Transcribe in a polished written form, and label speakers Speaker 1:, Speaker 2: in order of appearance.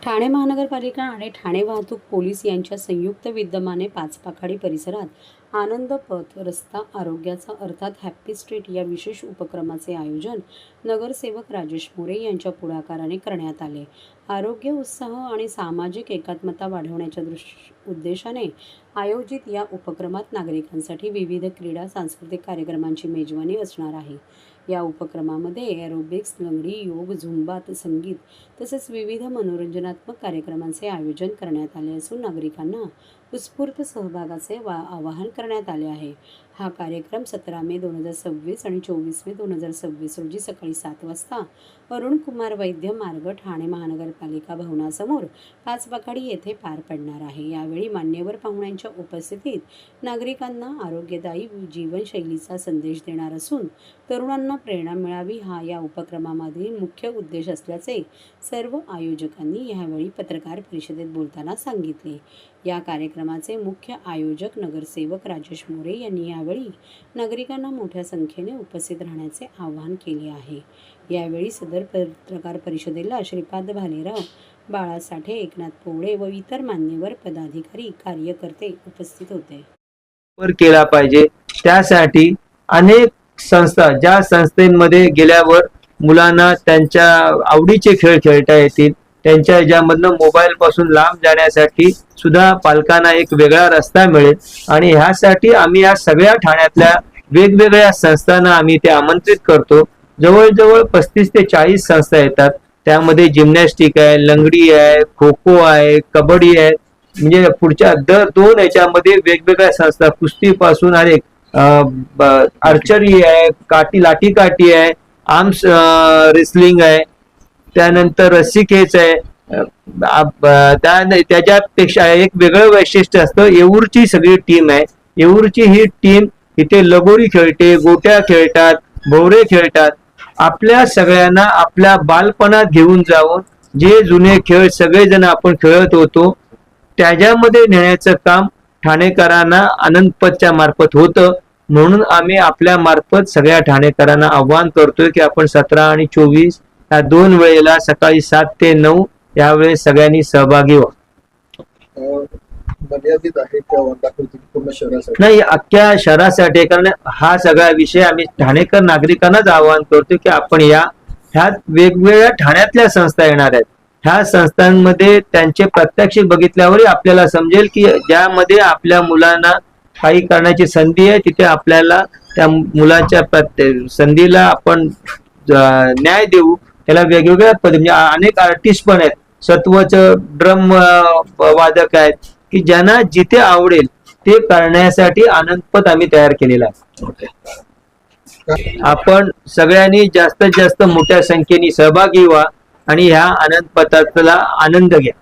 Speaker 1: ठाणे महानगरपालिका आणि ठाणे वाहतूक पोलीस यांच्या संयुक्त विद्यमाने पाचपाखाडी परिसरात आनंद पथ रस्ता आरोग्याचा अर्थात हॅपी स्ट्रीट या विशेष उपक्रमाचे आयोजन नगरसेवक राजेश मोरे यांच्या पुढाकाराने करण्यात आले। आरोग्य उत्साह आणि सामाजिक एकात्मता वाढवण्याच्या उद्देशाने आयोजित या उपक्रमात नागरिकांसाठी विविध क्रीडा सांस्कृतिक कार्यक्रमांची मेजवानी असणार आहे। या उपक्रमामध्ये एरोबिक्स, लंगडी, योग, झुंबा, संगीत तसेच विविध मनोरंजनात्मक कार्यक्रमांचे आयोजन करण्यात आले असून नागरिकांना उत्स्फूर्त सहभागाचे आवाहन करण्यात आले आहे। हा कार्यक्रम 17 मे 2026 आणि 24 मे 2026 रोजी सकाळी 7 वाजता अरुण कुमार वैद्य मार्ग ठाणे महानगरपालिका भवनासमोर पाचपाखाडी येथे पार पडणार आहे। यावेळी मान्यवर पाहुण्यांच्या उपस्थितीत नागरिकांना आरोग्यदायी जीवनशैलीचा संदेश देणार असून तरुणांना प्रेरणा मिळावी हा या उपक्रमामधील मुख्य उद्देश असल्याचे सर्व आयोजकांनी यावेळी पत्रकार परिषदेत बोलताना सांगितले। या कार्यक्रमाचे मुख्य आयोजक नगरसेवक राजेश मोरे यांनी यावेळी नागरिकांना मोठ्या संख्येने उपस्थित राहण्याचे आवाहन केले आहे। यावेळी सदर पत्रकार परिषदेला श्रीपाद भालेराव, बाळा साठे, एकनाथ पोवळे व इतर मान्यवर पदाधिकारी कार्यकर्ते उपस्थित होते।
Speaker 2: केला पाहिजे त्यासाठी अनेक संस्था, ज्या संस्थेमध्ये गेल्यावर मुलांना त्यांच्या आवडीचे खेळ खेळता येतील, त्यांच्या ज्यामधनं मोबाईल पासून लांब जाण्यासाठी सुद्धा पालकांना एक वेगळा रस्ता मिळेल आणि ह्यासाठी आम्ही या सगळ्या ठाण्यातल्या वेगवेगळ्या संस्थांना आम्ही ते आमंत्रित करतो। जवळजवळ 35 ते 40 संस्था येतात। त्यामध्ये जिम्नॅस्टिक आहे, लंगडी आहे, खो खो आहे, कबड्डी आहे, म्हणजे पुढच्या दर 2 याच्यामध्ये वेगवेगळ्या संस्था, कुस्तीपासून आणि आर्चरी आहे, लाठी काठी आहे, आर्म्स रेसलिंग आहे, त्यानंतर रस्सी खेच आहे। त्याच्यापेक्षा एक वेगळं वैशिष्ट्य असतं, येऊरची सगळी टीम आहे। येऊरची ही टीम इथे लगोरी खेळते, गोट्या खेळतात, भोवरे खेळतात। आपल्या सगळ्यांना आपल्या बालपणात घेऊन जाऊन जे जुने खेळ सगळेजण आपण खेळत होतो त्याच्यामध्ये नेण्याचं काम ठाणेकरांना आनंद पथच्या मार्फत होतं। म्हणून आम्ही आपल्या मार्फत सगळ्या ठाणेकरांना आव्हान करतोय की आपण 17 आणि 24 या 2 वेळेला सकाळी 7 ते 9 यावेळेस सगळ्यांनी सहभागी व्हा।
Speaker 3: मर्यादित आहे पूर्ण शहरासाठी?
Speaker 2: नाही, अख्ख्या शहरासाठी, कारण हा सगळा विषय आम्ही ठाणेकर नागरिकांनाच आवाहन करतो की आपण ह्या वेगवेगळ्या ठाण्यातल्या संस्था येणार आहेत। ह्या संस्थांमध्ये त्यांचे प्रत्यक्ष बघितल्यावरही आपल्याला समजेल की ज्यामध्ये आपल्या मुलांना काही करण्याची संधी आहे तिथे आपल्याला त्या मुलाच्या संधीला आपण न्याय देऊ। त्याला वेगवेगळ्या म्हणजे अनेक आर्टिस्ट पण आहेत, सत्वचं ड्रम वादक आहेत की ज्यांना जिथे आवडेल ते करण्यासाठी आनंदपथ आम्ही तयार केलेला आहे। आपण सगळ्यांनी जास्तीत जास्त मोठ्या संख्येने सहभागी व्हा आणि ह्या आनंदपथाला आनंद घ्या।